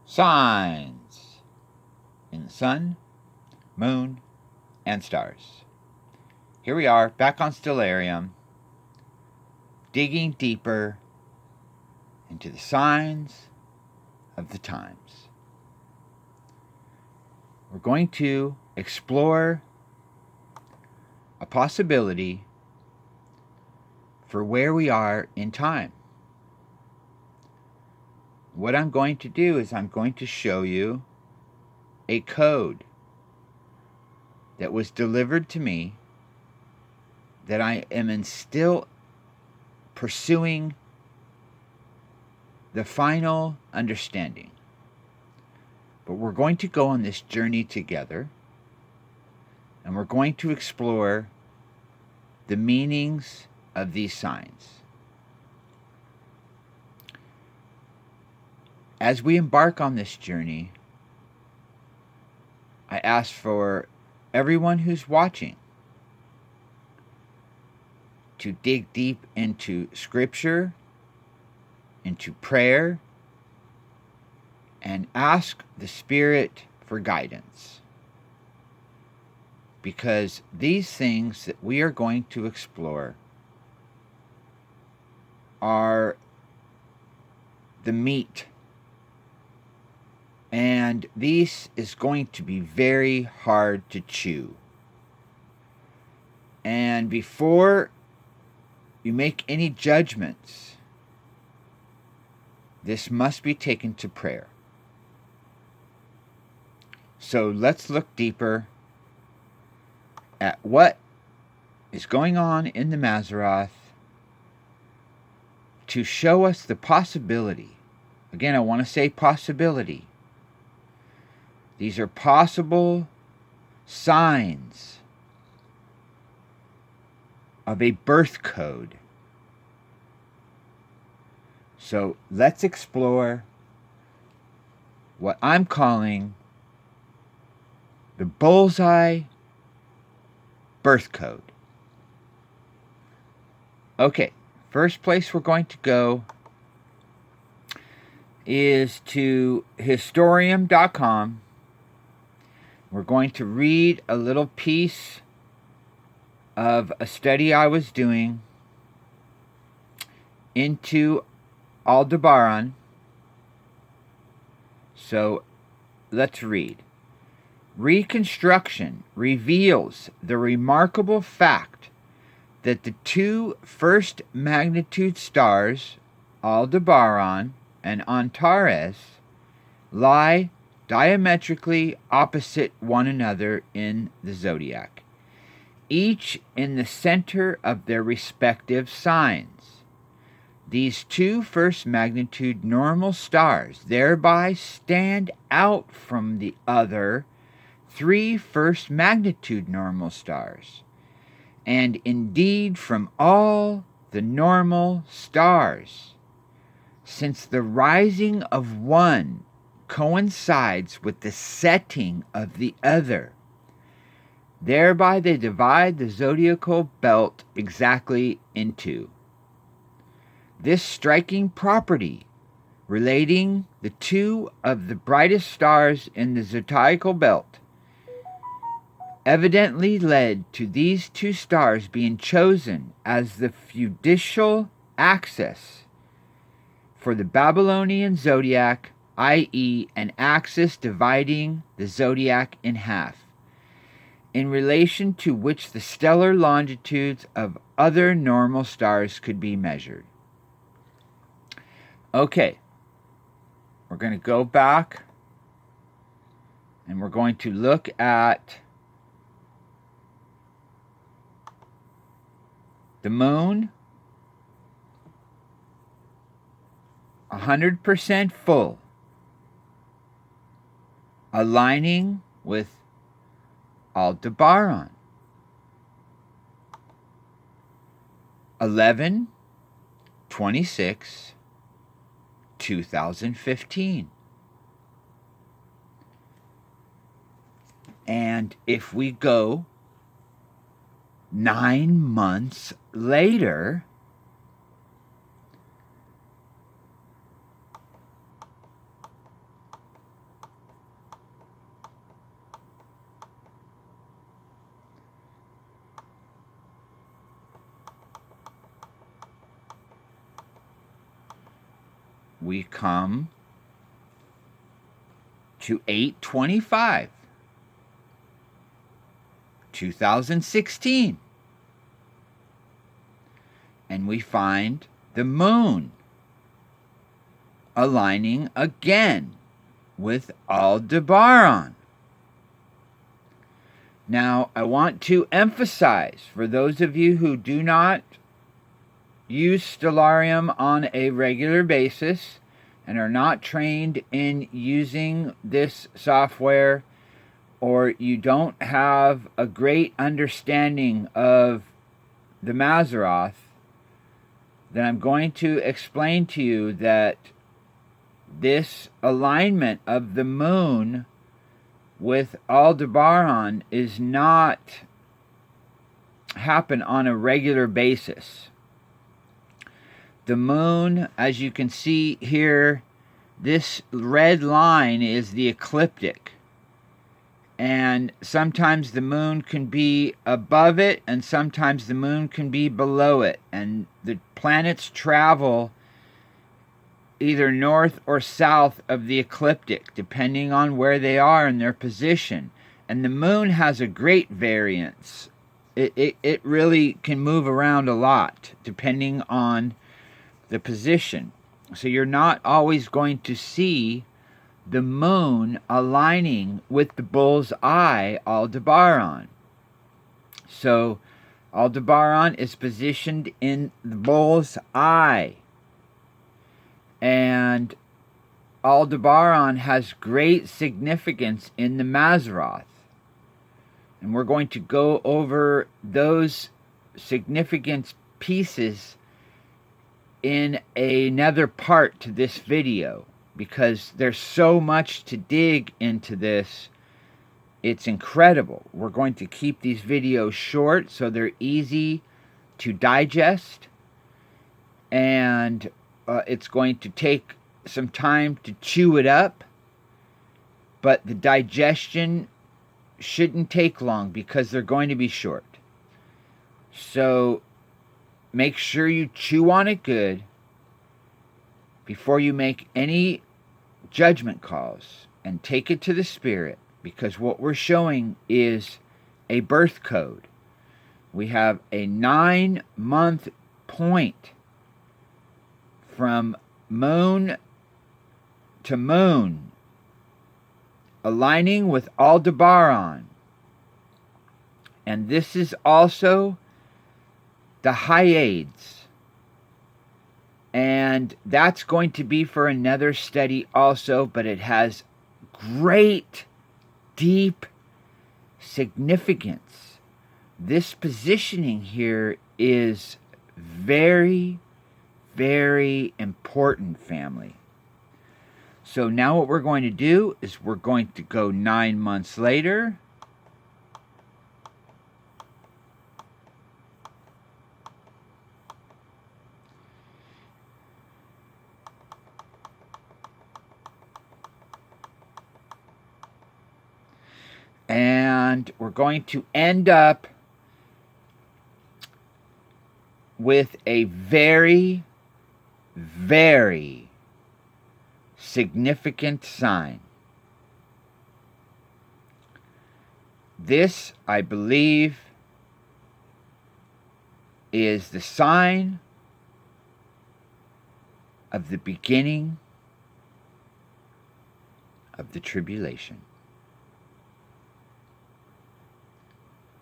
Signs in the sun, moon, and stars. Here we are, back on Stellarium, digging deeper into the signs of the times. We're going to explore a possibility for where we are in time. What I'm going to do is I'm going to show you a code that was delivered to me that I am still pursuing the final understanding. But we're going to go on this journey together, and we're going to explore the meanings of these signs. As we embark on this journey, I ask for everyone who's watching to dig deep into Scripture, into prayer, and ask the Spirit for guidance. Because these things that we are going to explore are the meat. And this is going to be very hard to chew. And before you make any judgments, this must be taken to prayer. So let's look deeper at what is going on in the MAZZAROTH to show us the possibility. Again, I want to say possibility. These are possible signs of a birth code. So let's explore what I'm calling the Bullseye birth code. Okay, first place we're going to go is to historium.com. We're going to read a little piece of a study I was doing into Aldebaran. So let's read. Reconstruction reveals the remarkable fact that the two first magnitude stars, Aldebaran and Antares, lie diametrically opposite one another in the zodiac, each in the center of their respective signs. These two first magnitude normal stars thereby stand out from the other three first magnitude normal stars, and indeed from all the normal stars, since the rising of one coincides with the setting of the other. Thereby they divide the zodiacal belt exactly in two. This striking property relating the two of the brightest stars in the zodiacal belt evidently led to these two stars being chosen as the judicial axis for the Babylonian zodiac, i.e., an axis dividing the zodiac in half, in relation to which the stellar longitudes of other normal stars could be measured. Okay, we're going to go back and we're going to look at the moon, 100% full, aligning with Aldebaran. 11/26/2015. And if we go 9 months later, we come to 8/25, 2016. And we find the moon aligning again with Aldebaran. Now, I want to emphasize, for those of you who do not use Stellarium on a regular basis and are not trained in using this software, or you don't have a great understanding of the MAZZAROTH, then I'm going to explain to you that this alignment of the moon with Aldebaran is not happen on a regular basis. The moon, as you can see here, this red line is the ecliptic. And sometimes the moon can be above it, and sometimes the moon can be below it. And the planets travel either north or south of the ecliptic, depending on where they are in their position. And the moon has a great variance. It really can move around a lot, depending on the position. So you're not always going to see the moon aligning with the Bullseye Aldebaran. So Aldebaran is positioned in the Bullseye. And Aldebaran has great significance in the MAZZAROTH. And we're going to go over those significance pieces in another part to this video, because there's so much to dig into this. It's incredible. We're going to keep these videos short so they're easy to digest, and it's going to take some time to chew it up, but the digestion shouldn't take long because they're going to be short. So make sure you chew on it good before you make any judgment calls, and take it to the Spirit, because what we're showing is a birth code. We have a 9-month point from moon to moon aligning with Aldebaran. And this is also the Hyades. And that's going to be for another study also, but it has great, deep significance. This positioning here is very, very important, family. So now what we're going to do is we're going to go 9 months later. And we're going to end up with a very, very significant sign. This, I believe, is the sign of the beginning of the tribulation.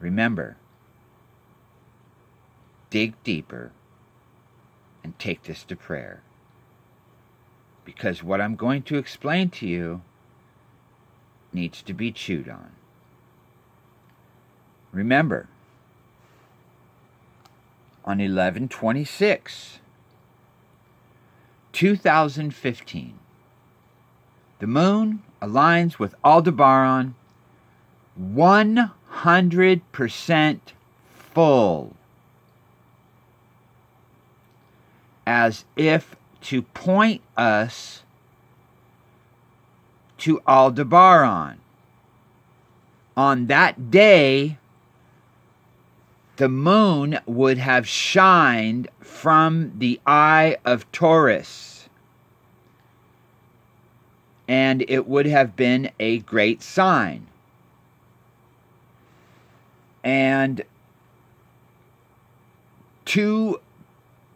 Remember, dig deeper and take this to prayer, because what I'm going to explain to you needs to be chewed on. Remember, on 11/26, 2015, the moon aligns with Aldebaran 100% full, as if to point us to Aldebaran. On that day, the moon would have shined from the eye of Taurus. and it would have been a great sign. And 2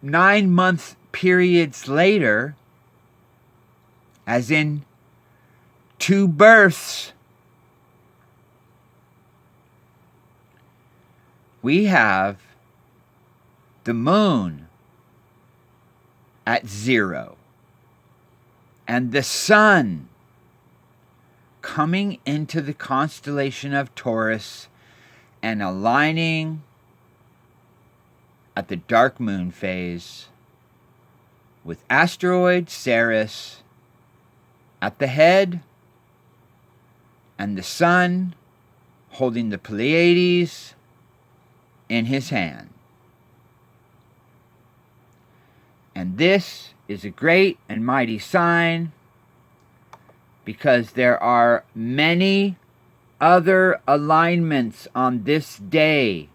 9-month periods later, as in 2 births, we have the moon at 0 and the sun coming into the constellation of Taurus and aligning at the dark moon phase with asteroid Ceres at the head and the sun holding the Pleiades in his hand. And this is a great and mighty sign because there are many other alignments on this day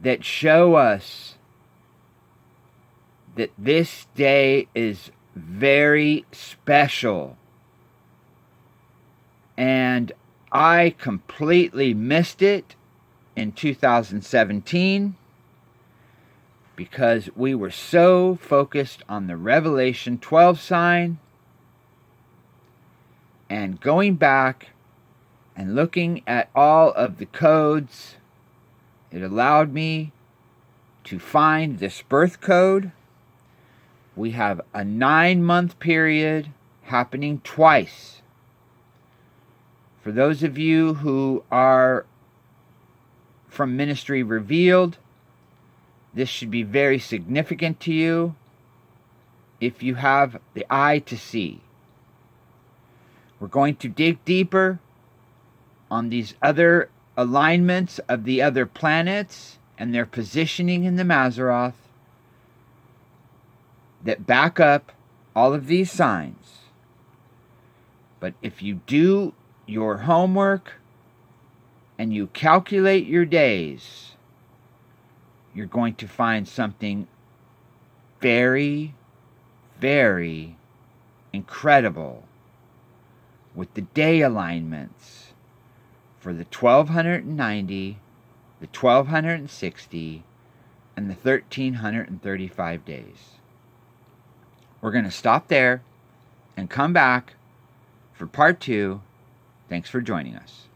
that show us that this day is very special. And I completely missed it in 2017 because we were so focused on the Revelation 12 sign, and going back and looking at all of the codes, it allowed me to find this birth code. We have a 9-month period happening twice. For those of you who are from Ministry Revealed, this should be very significant to you if you have the eye to see. We're going to dig deeper on these other alignments of the other planets and their positioning in the MAZZAROTH that back up all of these signs. But if you do your homework and you calculate your days, you're going to find something very, very incredible with the day alignments for the 1290, the 1260, and the 1335 days. We're going to stop there and come back for part 2. Thanks for joining us.